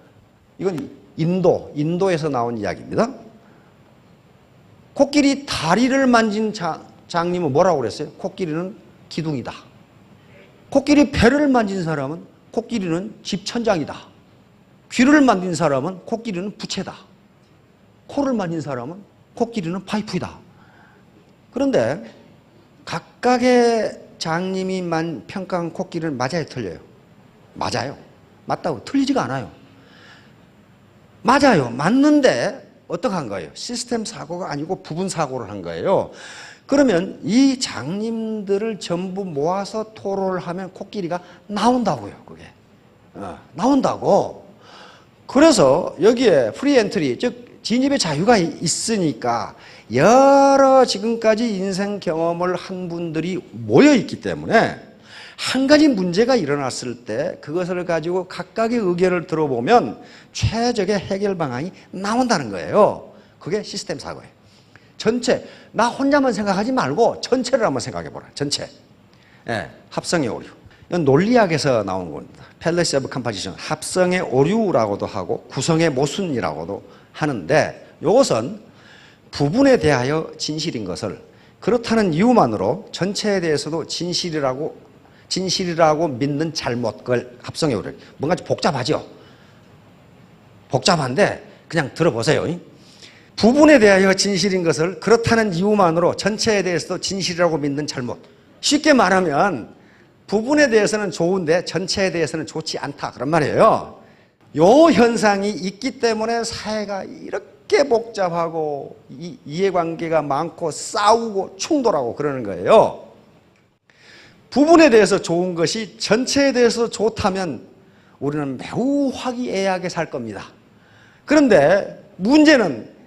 이건 인도에서 나온 이야기입니다. 코끼리 다리를 만진 장님은 뭐라고 그랬어요? 코끼리는 기둥이다. 코끼리 배를 만진 사람은 코끼리는 집천장이다. 귀를 만진 사람은 코끼리는 부채다. 코를 만진 사람은 코끼리는 파이프이다. 그런데 각각의 장님이 평가한 코끼리는 맞아요, 틀려요? 맞아요. 맞다고. 틀리지가 않아요. 맞아요. 맞는데 어떻게 한 거예요? 시스템 사고가 아니고 부분 사고를 한 거예요. 그러면 이 장님들을 전부 모아서 토론을 하면 코끼리가 나온다고요. 그게 나온다고. 그래서 여기에 프리 엔트리, 즉 진입의 자유가 있으니까 여러 지금까지 인생 경험을 한 분들이 모여 있기 때문에 한 가지 문제가 일어났을 때 그것을 가지고 각각의 의견을 들어보면 최적의 해결 방안이 나온다는 거예요. 그게 시스템 사고예요. 전체, 나 혼자만 생각하지 말고 전체를 한번 생각해 보라. 전체. 예, 합성의 오류. 이건 논리학에서 나온 겁니다. 팰러시 오브 컴포지션, 합성의 오류라고도 하고 구성의 모순이라고도 하는데, 이것은 부분에 대하여 진실인 것을 그렇다는 이유만으로 전체에 대해서도 진실이라고 믿는 잘못, 그걸 합성의 오류. 뭔가 좀 복잡하죠? 복잡한데 그냥 들어보세요. 부분에 대하여 진실인 것을 그렇다는 이유만으로 전체에 대해서도 진실이라고 믿는 잘못. 쉽게 말하면 부분에 대해서는 좋은데 전체에 대해서는 좋지 않다, 그런 말이에요. 이 현상이 있기 때문에 사회가 이렇게 복잡하고 이해관계가 많고 싸우고 충돌하고 그러는 거예요. 부분에 대해서 좋은 것이 전체에 대해서 좋다면 우리는 매우 화기애애하게 살 겁니다. 그런데 문제는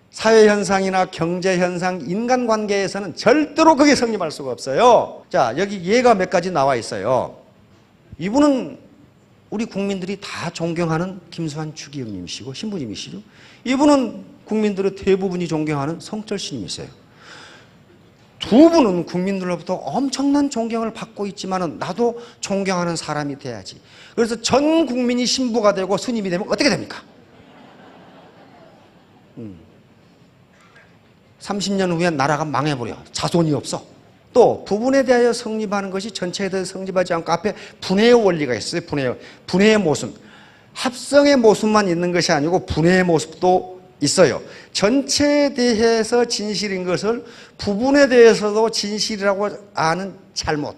사회현상이나 경제현상, 인간관계에서는 절대로 그게 성립할 수가 없어요. 자, 여기 예가 몇 가지 나와 있어요. 이분은 우리 국민들이 다 존경하는 김수환 주기영님이시고 신부님이시죠. 이분은 국민들의 대부분이 존경하는 성철 스님이세요. 두 분은 국민들로부터 엄청난 존경을 받고 있지만 나도 존경하는 사람이 돼야지. 그래서 전 국민이 신부가 되고 스님이 되면 어떻게 됩니까? 30년 후에 나라가 망해버려. 자손이 없어. 또 부분에 대하여 성립하는 것이 전체에 대해서 성립하지 않고 앞에 분해의 원리가 있어요. 분해의 모순. 합성의 모순만 있는 것이 아니고 분해의 모습도 있어요. 전체에 대해서 진실인 것을 부분에 대해서도 진실이라고 아는 잘못.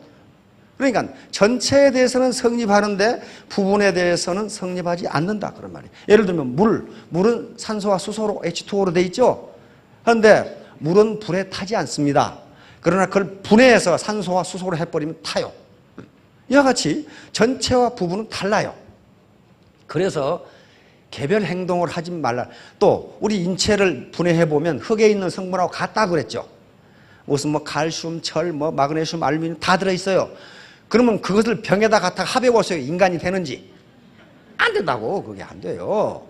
그러니까 전체에 대해서는 성립하는데 부분에 대해서는 성립하지 않는다, 그런 말이에요. 예를 들면 물은 산소와 수소로 H2O로 돼 있죠. 그런데 물은 불에 타지 않습니다. 그러나 그걸 분해해서 산소와 수소로 해버리면 타요. 이와 같이 전체와 부분은 달라요. 그래서 개별 행동을 하지 말라. 또 우리 인체를 분해해보면 흙에 있는 성분하고 같다 그랬죠. 무슨 칼슘, 철, 마그네슘, 알루미늄 다 들어있어요. 그러면 그것을 병에다 갖다가 합해보세요. 인간이 되는지. 안 된다고. 그게 안 돼요.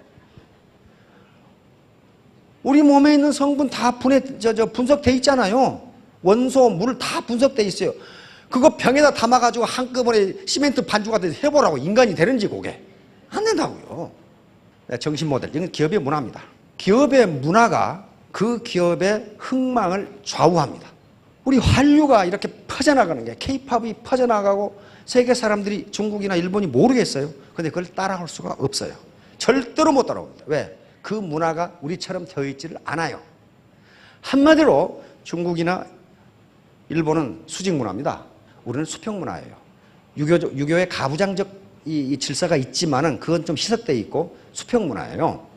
우리 몸에 있는 성분 다 분석돼 있잖아요. 원소, 물 다 분석돼 있어요. 그거 병에다 담아가지고 한꺼번에 시멘트 반죽 같은 데 해보라고. 인간이 되는지 그게. 안 된다고요. 정신 모델. 이건 기업의 문화입니다. 기업의 문화가 그 기업의 흥망을 좌우합니다. 우리 한류가 이렇게 퍼져나가는 게, K-팝이 퍼져나가고 세계 사람들이 중국이나 일본이 모르겠어요. 근데 그걸 따라올 수가 없어요. 절대로 못 따라옵니다. 왜? 그 문화가 우리처럼 되어 있지를 않아요. 한마디로 중국이나 일본은 수직 문화입니다. 우리는 수평 문화예요. 유교의 가부장적 이 질서가 있지만은 그건 좀 희석되어 있고 수평 문화예요.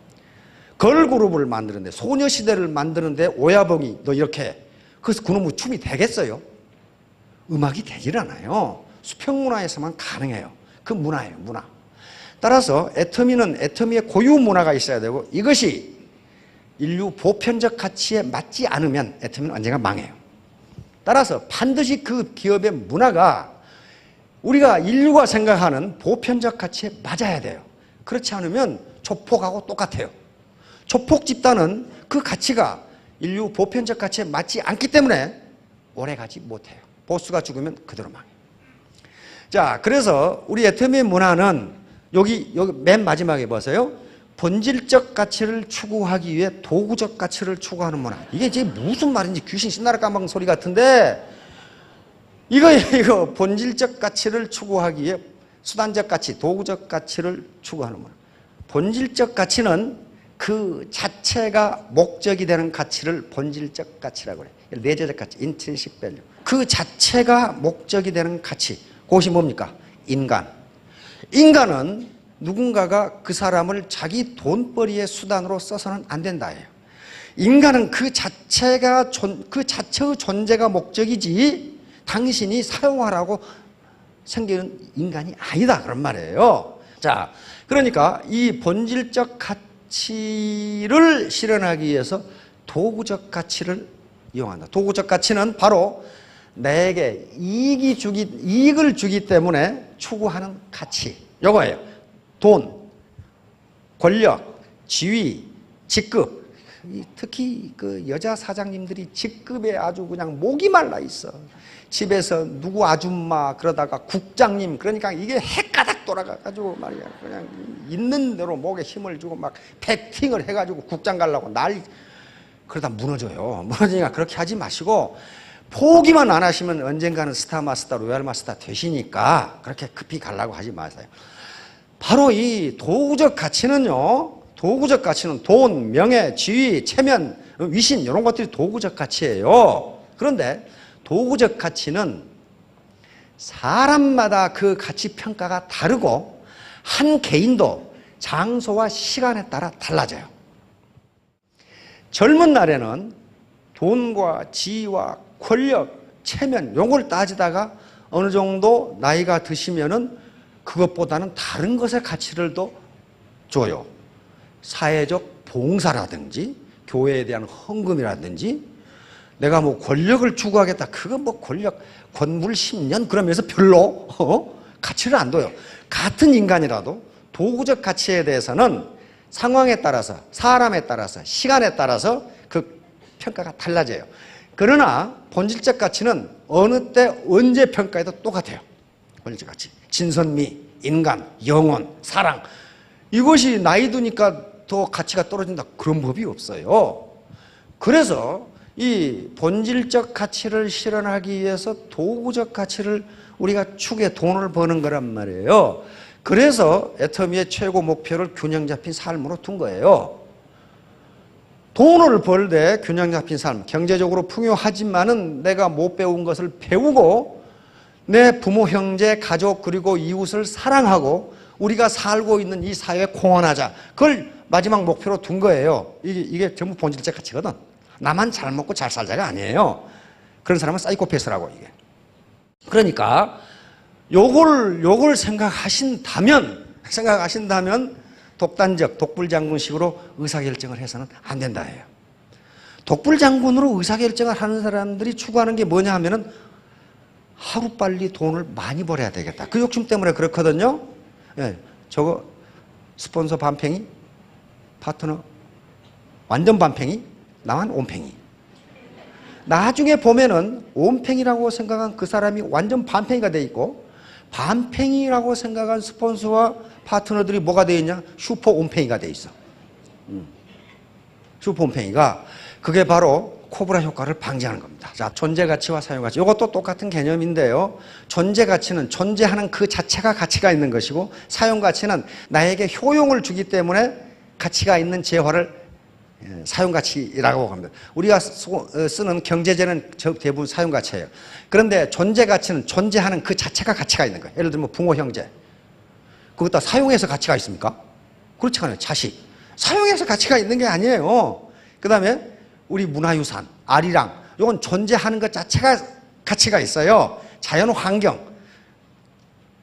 걸그룹을 만드는데, 소녀시대를 만드는데 오야봉이 너 이렇게, 그래서 그놈의 춤이 되겠어요? 음악이 되질 않아요. 수평 문화에서만 가능해요. 그 문화예요, 문화. 따라서 애터미는 애터미의 고유 문화가 있어야 되고, 이것이 인류 보편적 가치에 맞지 않으면 애터미는 언젠가 망해요. 따라서 반드시 그 기업의 문화가 우리가 인류가 생각하는 보편적 가치에 맞아야 돼요. 그렇지 않으면 조폭하고 똑같아요. 조폭 집단은 그 가치가 인류 보편적 가치에 맞지 않기 때문에 오래가지 못해요. 보스가 죽으면 그대로 망해요. 자, 그래서 우리 애터미의 문화는 여기 맨 마지막에 보세요. 본질적 가치를 추구하기 위해 도구적 가치를 추구하는 문화. 이게 지금 무슨 말인지 귀신 신나라 까먹은 소리 같은데, 이거 본질적 가치를 추구하기 위해 수단적 가치, 도구적 가치를 추구하는 문화. 본질적 가치는 그 자체가 목적이 되는 가치를 본질적 가치라고 해요. 내재적 가치, intrinsic value. 그 자체가 목적이 되는 가치. 그것이 뭡니까? 인간. 인간은 누군가가 그 사람을 자기 돈벌이의 수단으로 써서는 안 된다예요. 인간은 그 자체의 존재가 목적이지 당신이 사용하라고 생기는 인간이 아니다 그런 말이에요. 자, 그러니까 이 본질적 가치를 실현하기 위해서 도구적 가치를 이용한다. 도구적 가치는 바로 내게 이익을 주기 때문에 추구하는 가치. 요거예요. 돈, 권력, 지위, 직급. 특히 그 여자 사장님들이 직급에 아주 그냥 목이 말라 있어. 집에서 누구 아줌마 그러다가 국장님, 그러니까 이게 헷가닥 돌아가가지고 말이야. 그냥 있는 대로 목에 힘을 주고 막 패팅을 해가지고 국장 가려고 그러다 무너져요. 무너지니까 그렇게 하지 마시고 포기만 안 하시면 언젠가는 스타 마스터, 로얄 마스터 되시니까 그렇게 급히 가려고 하지 마세요. 바로 이 도구적 가치는요. 도구적 가치는 돈, 명예, 지위, 체면, 위신 이런 것들이 도구적 가치예요. 그런데 도구적 가치는 사람마다 그 가치 평가가 다르고 한 개인도 장소와 시간에 따라 달라져요. 젊은 날에는 돈과 지위와 권력, 체면 이런 걸 따지다가 어느 정도 나이가 드시면은 그것보다는 다른 것의 가치를 더 줘요. 사회적 봉사라든지 교회에 대한 헌금이라든지 내가 뭐 권력을 추구하겠다. 그거 뭐 권력, 권물 10년 그러면서 별로 가치를 안 둬요. 같은 인간이라도 도구적 가치에 대해서는 상황에 따라서, 사람에 따라서, 시간에 따라서 그 평가가 달라져요. 그러나 본질적 가치는 어느 때 언제 평가해도 똑같아요. 본질적 가치. 진선미, 인간, 영혼, 사랑. 이것이 나이 드니까 더 가치가 떨어진다. 그런 법이 없어요. 그래서 이 본질적 가치를 실현하기 위해서 도구적 가치를 우리가 추구해 돈을 버는 거란 말이에요. 그래서 애터미의 최고 목표를 균형 잡힌 삶으로 둔 거예요. 돈을 벌 때 균형 잡힌 삶, 경제적으로 풍요하지만은 내가 못 배운 것을 배우고 내 부모, 형제, 가족 그리고 이웃을 사랑하고 우리가 살고 있는 이 사회에 공헌하자. 그걸 마지막 목표로 둔 거예요. 이게 전부 본질적 가치거든. 나만 잘 먹고 잘 살자가 아니에요. 그런 사람은 사이코패스라고 이게. 그러니까 요걸 생각하신다면 독단적, 독불장군식으로 의사결정을 해서는 안 된다예요. 독불장군으로 의사결정을 하는 사람들이 추구하는 게 뭐냐 하면은 하루빨리 돈을 많이 벌어야 되겠다. 그 욕심 때문에 그렇거든요. 예, 저거 스폰서 반팽이, 파트너 완전 반팽이, 나만 온팽이. 나중에 보면은 온팽이라고 생각한 그 사람이 완전 반팽이가 돼 있고 반팽이라고 생각한 스폰서와 파트너들이 뭐가 돼 있냐? 슈퍼 온팽이가 돼 있어. 슈퍼 온팽이가 그게 바로 코브라 효과를 방지하는 겁니다. 자, 존재 가치와 사용 가치. 이것도 똑같은 개념인데요. 존재 가치는 존재하는 그 자체가 가치가 있는 것이고 사용 가치는 나에게 효용을 주기 때문에 가치가 있는 재화를 사용 가치라고 합니다. 우리가 쓰는 경제재는 대부분 사용 가치예요. 그런데 존재 가치는 존재하는 그 자체가 가치가 있는 거예요. 예를 들면 부모, 형제. 그것 다 사용해서 가치가 있습니까? 그렇지 않아요. 자식. 사용해서 가치가 있는 게 아니에요. 그 다음에 우리 문화유산, 아리랑. 이건 존재하는 것 자체가 가치가 있어요. 자연 환경.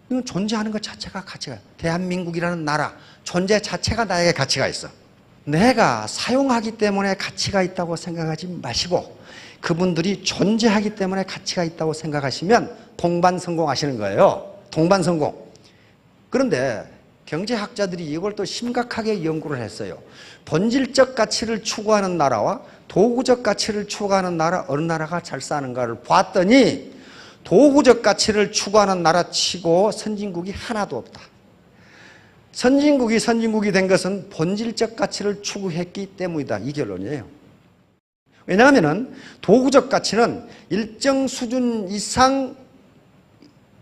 이건 존재하는 것 자체가 가치가 있어요. 대한민국이라는 나라. 존재 자체가 나에게 가치가 있어. 내가 사용하기 때문에 가치가 있다고 생각하지 마시고 그분들이 존재하기 때문에 가치가 있다고 생각하시면 동반성공하시는 거예요. 동반성공. 그런데 경제학자들이 이걸 또 심각하게 연구를 했어요. 본질적 가치를 추구하는 나라와 도구적 가치를 추구하는 나라, 어느 나라가 잘 사는가를 봤더니 도구적 가치를 추구하는 나라 치고 선진국이 하나도 없다. 선진국이 된 것은 본질적 가치를 추구했기 때문이다. 이 결론이에요. 왜냐하면 도구적 가치는 일정 수준 이상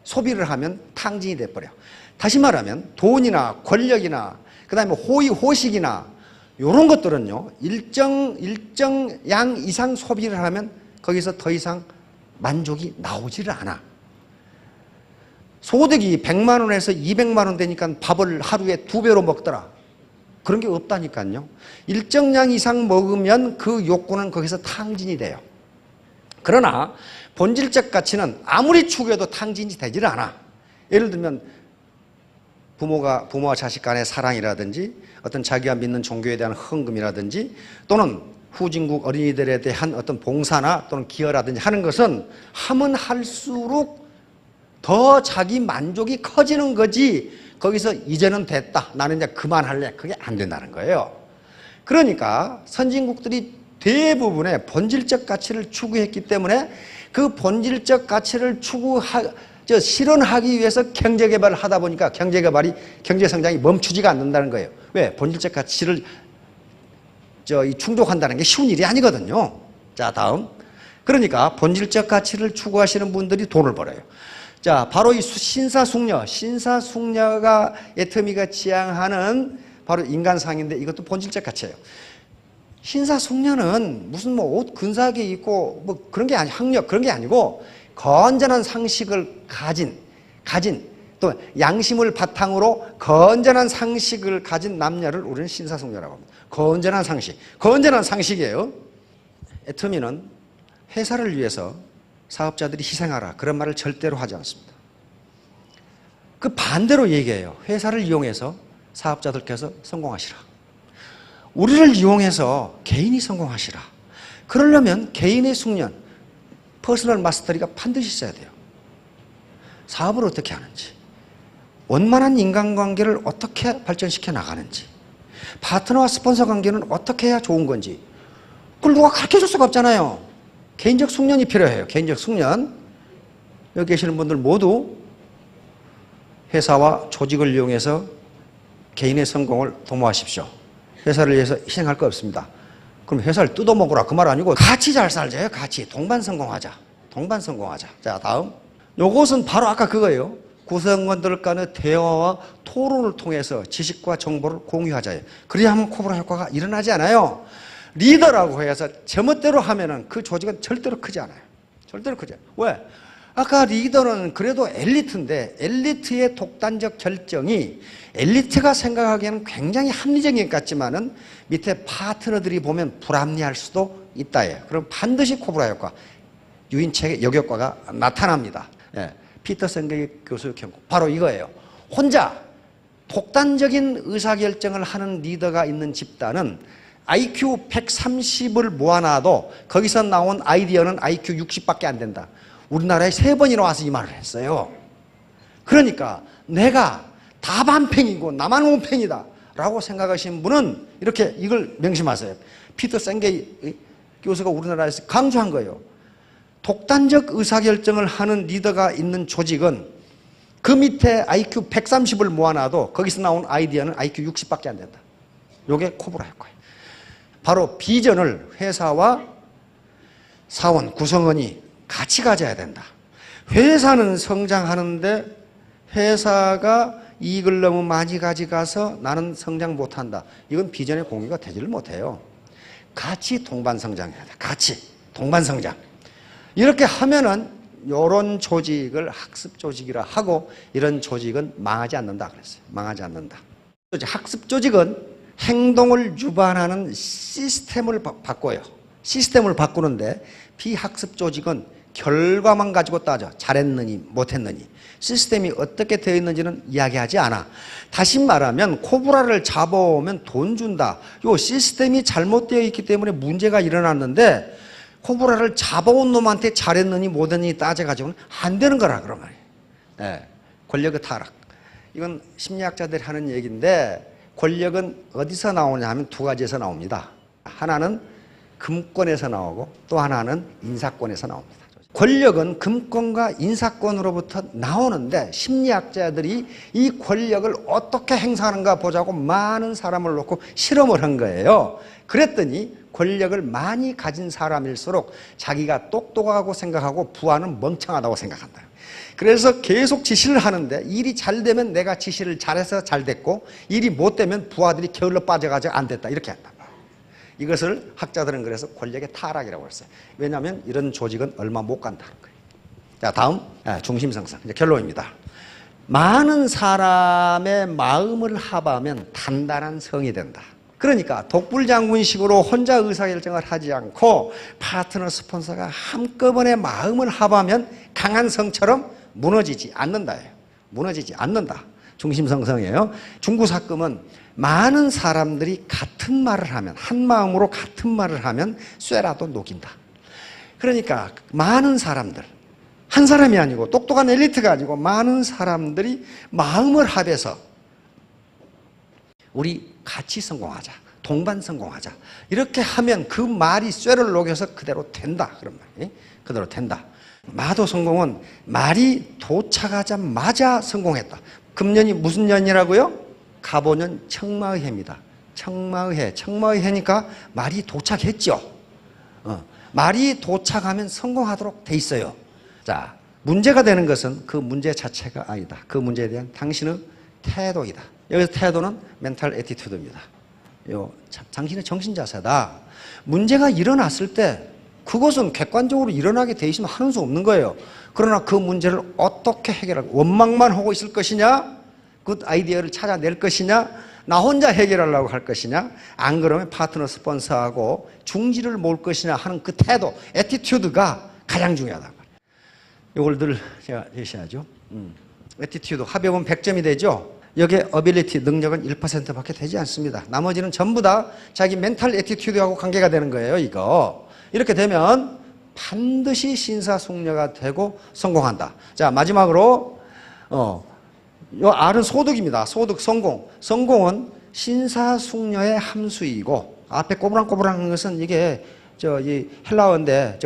소비를 하면 탕진이 돼버려. 다시 말하면 돈이나 권력이나 그 다음에 호의, 호식이나 이런 것들은요. 일정 양 이상 소비를 하면 거기서 더 이상 만족이 나오지를 않아. 소득이 100만 원에서 200만 원 되니까 밥을 하루에 2배로 먹더라. 그런 게 없다니까요. 일정량 이상 먹으면 그 욕구는 거기서 탕진이 돼요. 그러나 본질적 가치는 아무리 추구해도 탕진이 되질 않아. 예를 들면 부모와 자식 간의 사랑이라든지 어떤 자기가 믿는 종교에 대한 헌금이라든지 또는 후진국 어린이들에 대한 어떤 봉사나 또는 기여라든지 하는 것은 하면 할수록 더 자기 만족이 커지는 거지 거기서 이제는 됐다. 나는 이제 그만할래. 그게 안 된다는 거예요. 그러니까 선진국들이 대부분의 본질적 가치를 추구했기 때문에 그 본질적 가치를 실현하기 위해서 경제개발을 하다 보니까 경제성장이 멈추지가 않는다는 거예요. 왜? 본질적 가치를 충족한다는 게 쉬운 일이 아니거든요. 자, 다음. 그러니까 본질적 가치를 추구하시는 분들이 돈을 벌어요. 자, 바로 이 신사숙녀가 애터미가 지향하는 바로 인간상인데 이것도 본질적 가치예요. 신사숙녀는 무슨 뭐 옷 근사하게 입고 뭐 그런 게 학력 그런 게 아니고 건전한 상식을 가진 또 양심을 바탕으로 건전한 상식을 가진 남녀를 우리는 신사숙녀라고 합니다. 건전한 상식이에요. 애터미는 회사를 위해서 사업자들이 희생하라 그런 말을 절대로 하지 않습니다. 그 반대로 얘기해요. 회사를 이용해서 사업자들께서 성공하시라. 우리를 이용해서 개인이 성공하시라. 그러려면 개인의 숙련, 퍼스널 마스터리가 반드시 있어야 돼요. 사업을 어떻게 하는지, 원만한 인간관계를 어떻게 발전시켜 나가는지, 파트너와 스폰서 관계는 어떻게 해야 좋은 건지 그걸 누가 가르쳐줄 수가 없잖아요. 개인적 숙련이 필요해요. 개인적 숙련. 여기 계시는 분들 모두 회사와 조직을 이용해서 개인의 성공을 도모하십시오. 회사를 위해서 희생할 거 없습니다. 그럼 회사를 뜯어먹으라 그 말 아니고 같이 잘 살자요. 같이 동반성공하자. 자, 다음. 요것은 바로 아까 그거예요. 구성원들 간의 대화와 토론을 통해서 지식과 정보를 공유하자요. 그래야 하면 코브라 효과가 일어나지 않아요. 리더라고 해서 제멋대로 하면은 그 조직은 절대로 크지 않아요. 절대로 크지 않아요. 왜? 아까 리더는 그래도 엘리트인데 엘리트의 독단적 결정이 엘리트가 생각하기에는 굉장히 합리적인 것 같지만은 밑에 파트너들이 보면 불합리할 수도 있다예요. 그럼 반드시 코브라 효과, 유인책의 역효과가 나타납니다. 예. 피터 샌게이 교수의 경우 바로 이거예요. 혼자 독단적인 의사결정을 하는 리더가 있는 집단은 IQ 130을 모아놔도 거기서 나온 아이디어는 IQ 60밖에 안 된다. 우리나라에 3번이나 와서 이 말을 했어요. 그러니까 내가 다 반팽이고 나만 온팽이다 라고 생각하시는 분은 이렇게 이걸 명심하세요. 피터 샌게이 교수가 우리나라에서 강조한 거예요. 독단적 의사결정을 하는 리더가 있는 조직은 그 밑에 IQ 130을 모아놔도 거기서 나온 아이디어는 IQ 60밖에 안 된다. 이게 코브라 효과예요. 바로 비전을 회사와 사원, 구성원이 같이 가져야 된다. 회사는 성장하는데 회사가 이익을 너무 많이 가져가서 나는 성장 못한다. 이건 비전의 공유가 되지를 못해요. 같이 동반성장해야 돼. 같이 동반성장. 이렇게 하면은 이런 조직을 학습 조직이라 하고 이런 조직은 망하지 않는다 그랬어요. 망하지 않는다. 학습 조직은 행동을 유발하는 시스템을 바꿔요. 시스템을 바꾸는데 비학습 조직은 결과만 가지고 따져. 잘했느니 못했느니 시스템이 어떻게 되어 있는지는 이야기하지 않아. 다시 말하면 코브라를 잡아오면 돈 준다. 이 시스템이 잘못되어 있기 때문에 문제가 일어났는데 코브라를 잡아온 놈한테 잘했느니 못했느니 따져가지고는 안 되는 거라 그런 말이에요. 네. 권력의 타락. 이건 심리학자들이 하는 얘기인데 권력은 어디서 나오냐 하면 2가지에서 나옵니다. 하나는 금권에서 나오고 또 하나는 인사권에서 나옵니다. 권력은 금권과 인사권으로부터 나오는데 심리학자들이 이 권력을 어떻게 행사하는가 보자고 많은 사람을 놓고 실험을 한 거예요. 그랬더니 권력을 많이 가진 사람일수록 자기가 똑똑하고 생각하고 부하는 멍청하다고 생각한다. 그래서 계속 지시를 하는데 일이 잘 되면 내가 지시를 잘해서 잘 됐고 일이 못 되면 부하들이 게을러 빠져가지고 안 됐다 이렇게 한다. 이것을 학자들은 그래서 권력의 타락이라고 했어요. 왜냐하면 이런 조직은 얼마 못 간다는 거예요. 자, 다음 중심성상 이제 결론입니다. 많은 사람의 마음을 합하면 단단한 성이 된다. 그러니까 독불장군식으로 혼자 의사결정을 하지 않고 파트너 스폰서가 한꺼번에 마음을 합하면 강한 성처럼 무너지지 않는다예요. 무너지지 않는다. 중심성성이에요. 중구사금은 많은 사람들이 같은 말을 하면, 한 마음으로 같은 말을 하면 쇠라도 녹인다. 그러니까 많은 사람들, 한 사람이 아니고 똑똑한 엘리트가 아니고 많은 사람들이 마음을 합해서 우리 같이 성공하자, 동반 성공하자, 이렇게 하면 그 말이 쇠를 녹여서 그대로 된다. 그런 말이 그대로 된다. 마도 성공은 말이 도착하자마자 성공했다. 금년이 무슨 년이라고요? 갑오년 청마의 해입니다. 청마의 해. 청마의 해니까 말이 도착했죠. 말이 도착하면 성공하도록 돼 있어요. 자, 문제가 되는 것은 그 문제 자체가 아니다. 그 문제에 대한 당신의 태도이다. 여기서 태도는 멘탈 애티튜드입니다. 당신의 정신자세다. 문제가 일어났을 때 그것은 객관적으로 일어나게 돼 있으면 하는 수 없는 거예요. 그러나 그 문제를 어떻게 해결하고, 원망만 하고 있을 것이냐, 그 아이디어를 찾아낼 것이냐, 나 혼자 해결하려고 할 것이냐, 안 그러면 파트너 스폰서하고 중지를 모을 것이냐 하는 그 태도, 애티튜드가 가장 중요하다. 이걸 늘 제가 제시하죠. 애티튜드 합의하면 100점이 되죠. 여기에 어빌리티, 능력은 1%밖에 되지 않습니다. 나머지는 전부 다 자기 멘탈 애티튜드하고 관계가 되는 거예요. 이거 이렇게 되면 반드시 신사숙녀가 되고 성공한다. 자, 마지막으로 요 R은 소득입니다. 소득, 성공. 성공은 신사숙녀의 함수이고, 앞에 꼬부랑꼬부랑한 것은 이게 이 헬라어인데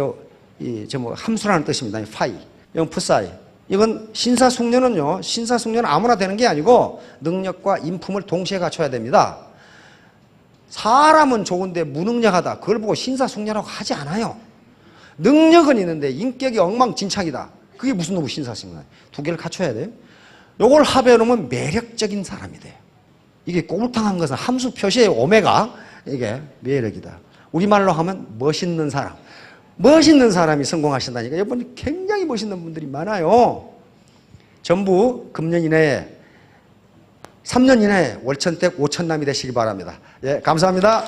뭐 함수라는 뜻입니다. 파이, 이건 푸사이. 이건 신사숙녀는요, 신사숙녀는 아무나 되는 게 아니고 능력과 인품을 동시에 갖춰야 됩니다. 사람은 좋은데 무능력하다, 그걸 보고 신사숙녀라고 하지 않아요. 능력은 있는데 인격이 엉망진창이다, 그게 무슨 놈의 신사숙녀야. 두 개를 갖춰야 돼요. 요걸 합해놓으면 매력적인 사람이 돼요. 이게 꼬불탕한 것은 함수 표시의 오메가, 이게 매력이다. 우리말로 하면 멋있는 사람. 멋있는 사람이 성공하신다니까. 여러분 굉장히 멋있는 분들이 많아요. 전부 금년 이내에, 3년 이내에 월천댁 5천남이 되시기 바랍니다. 예, 감사합니다.